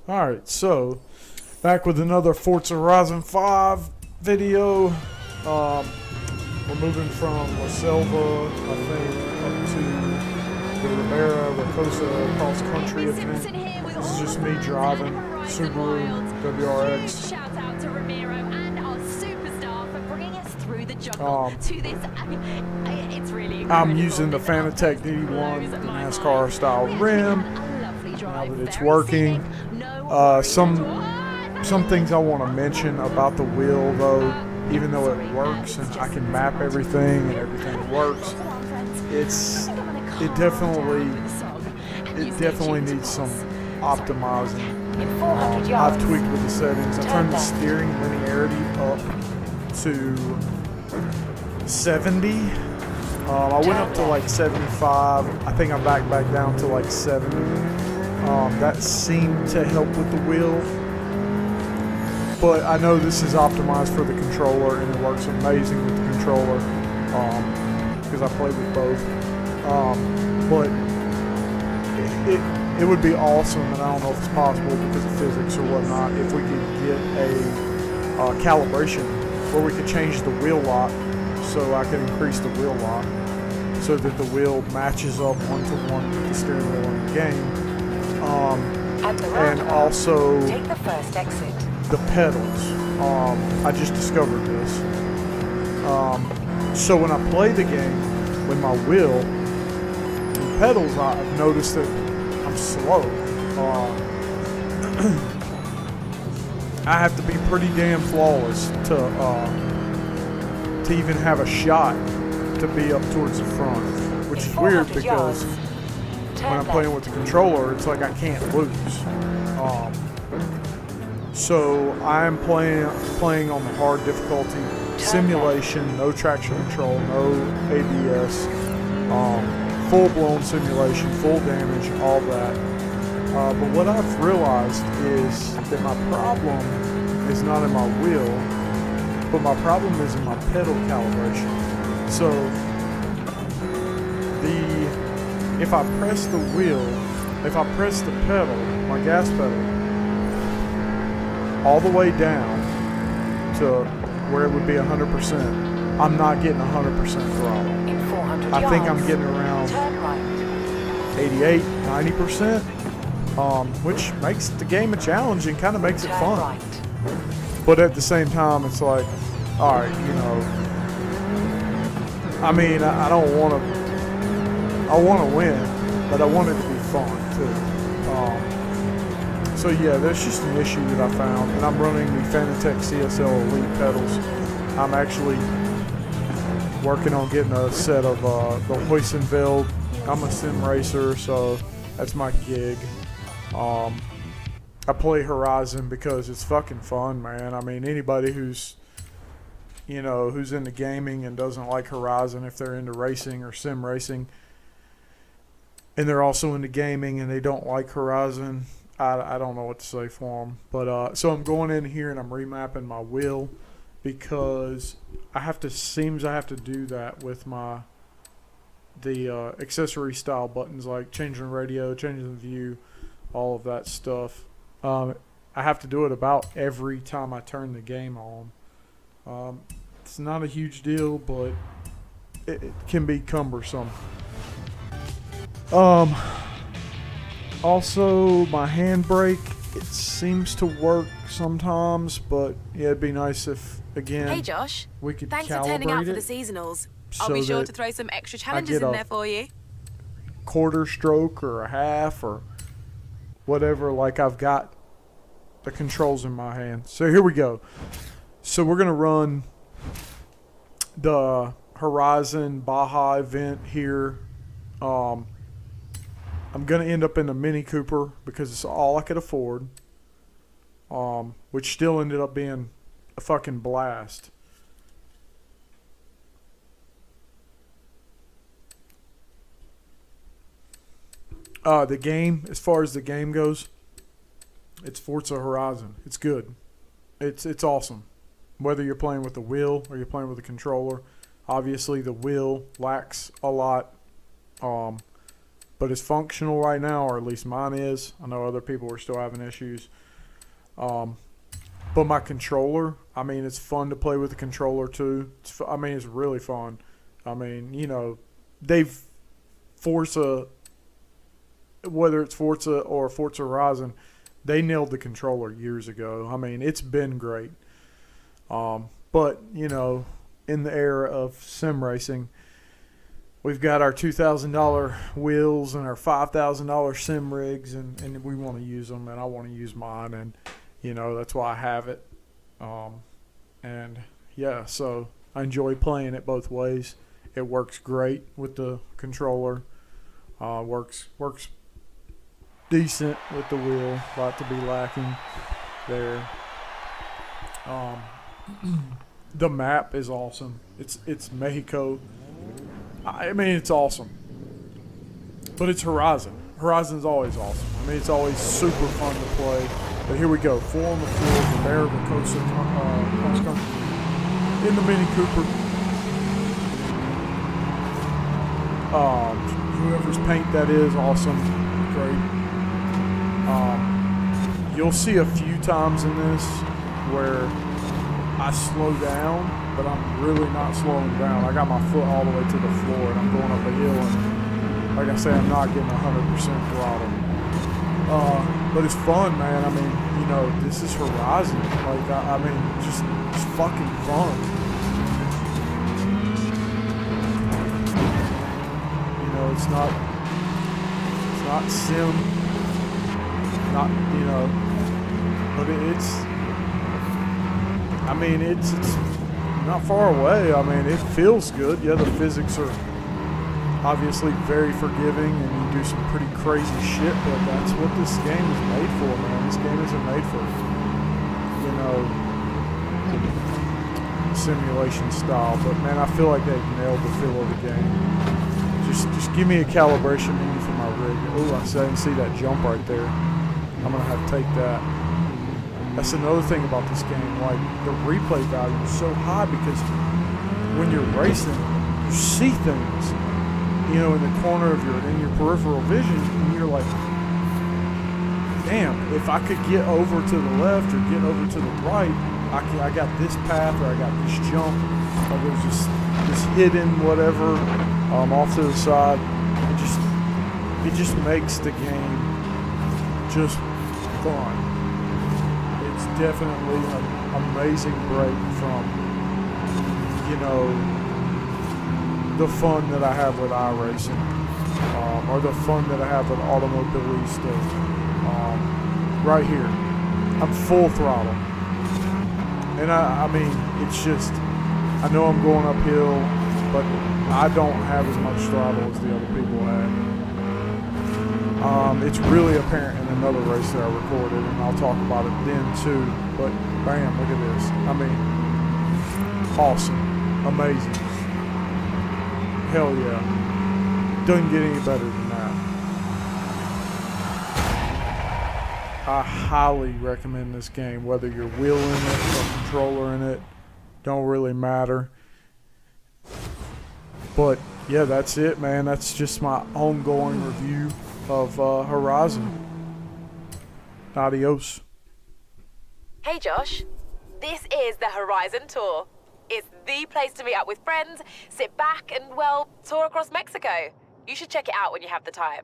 Alright, so back with another Forza Horizon 5 video. We're moving from La Selva, I think, up to the Ribera Rocosa cross country event. This is just me driving Subaru WRX. Shout out to Ramiro and our superstar for bringing us through the jungle to this. It's really incredible. I'm using the Fanatec DD1, the NASCAR style rim. Now that it's working, some things I want to mention about the wheel, though, even though it works and I can map everything and everything works, it definitely needs some optimizing. I've tweaked with the settings. I turned the steering linearity up to 70. I went up to like 75. I think I backed back down to like 70. That seemed to help with the wheel. But I know this is optimized for the controller, and it works amazing with the controller because I play with both. But it would be awesome, and I don't know if it's possible because of physics or whatnot, if we could get a calibration where we could change the wheel lock so I could increase the wheel lock so that the wheel matches up one-to-one with the steering wheel in the game. And also take the first exit. The pedals. I just discovered this. So when I play the game with my wheel, the pedals, I've noticed that I'm slow. I have to be pretty damn flawless to even have a shot to be up towards the front, which is weird because when I'm playing with the controller, it's like I can't lose. So I'm playing on the hard difficulty, simulation, no traction control, no ABS, full-blown simulation, full damage, all that. But what I've realized is that my problem is not in my wheel, but my problem is in my pedal calibration. So if I press the wheel, if I press the pedal, my gas pedal, all the way down to where it would be 100%, I'm not getting 100% throttle. In 400 I think I'm yards, getting around turn right. 88, 90%, which makes the game a challenge and kind of makes it Turn fun. right. But at the same time, it's like, all right, you know, I mean, I don't want to. I want to win, but I want it to be fun too. So yeah, there's just an issue that I found, and I'm running the Fanatec CSL Elite pedals. I'm actually working on getting a set of the Hoisenfeld. I'm a sim racer, so that's my gig. I play Horizon because it's fucking fun, man. I mean, anybody who's into gaming and doesn't like Horizon, if they're into racing or sim racing, and they're also into gaming and they don't like Horizon, I don't know what to say for them. But so I'm going in here and I'm remapping my wheel because I have to do that with the accessory style buttons, like changing the radio, changing the view, all of that stuff. I have to do it about every time I turn the game on. It's not a huge deal, but it can be cumbersome. Also, my handbrake, it seems to work sometimes, but yeah, it'd be nice if, again, hey Josh, we could thanks calibrate for turning out for it the seasonals. so I'll be sure that to throw some extra I challenges get in a there for you. quarter stroke or a half or whatever, like I've got the controls in my hand. So here we go. So we're going to run the Horizon Baja event here. I'm going to end up in a Mini Cooper because it's all I could afford, which still ended up being a fucking blast. The game, as far as the game goes, it's Forza Horizon. It's good. It's awesome. Whether you're playing with the wheel or you're playing with the controller, obviously the wheel lacks a lot. but it's functional right now, or at least mine is. I know other people are still having issues. But my controller, I mean, it's fun to play with the controller too. I mean, it's really fun. I mean, you know, Forza, whether it's Forza or Forza Horizon, they nailed the controller years ago. I mean, it's been great. But, you know, in the era of sim racing, we've got our $2,000 wheels and our $5,000 sim rigs, and we want to use them, and I want to use mine, and, you know, that's why I have it. And, yeah, so I enjoy playing it both ways. It works great with the controller. Works decent with the wheel. A lot to be lacking there. The map is awesome. It's Mexico. I mean, it's awesome. But it's Horizon. Horizon's always awesome. I mean, it's always super fun to play. But here we go. 4 on the field. The American Coast Cross Country in the Mini Cooper. Whoever's paint that is, awesome. Great. You'll see a few times in this where I slow down, but I'm really not slowing down. I got my foot all the way to the floor, and I'm going up a hill, and like I say, I'm not getting 100% throttle. But it's fun, man. I mean, you know, this is Horizon. Like, I mean, just fucking fun. You know, it's not sim, not, you know, but I mean, it's not far away. I mean, it feels good. Yeah, the physics are obviously very forgiving, and you do some pretty crazy shit, but that's what this game is made for, man. This game isn't made for, you know, simulation style, but man, I feel like they've nailed the feel of the game. Just give me a calibration menu for my rig. Oh, I didn't see that jump right there. I'm gonna have to take that. That's another thing about this game. Like, the replay value is so high because when you're racing, you see things, you know, in the corner of in your peripheral vision, and you're like, damn, if I could get over to the left or get over to the right, I got this path, or I got this jump, or there's this hidden whatever off to the side. It just makes the game just fun. It's definitely an amazing break from, you know, the fun that I have with iRacing, or the fun that I have with Automobilista. Right here, I'm full throttle, and I mean, it's just, I know I'm going uphill, but I don't have as much throttle as the other people had. It's really apparent in another race that I recorded, and I'll talk about it then too. But bam, look at this. I mean, awesome, amazing. Hell yeah. Doesn't get any better than that. I highly recommend this game, whether you're wheeling it or controller in it. Don't really matter. But yeah, that's it, man. That's just my ongoing review of Horizon. Adios. Hey Josh, this is the Horizon Tour. It's the place to meet up with friends, sit back and, well, tour across Mexico. You should check it out when you have the time.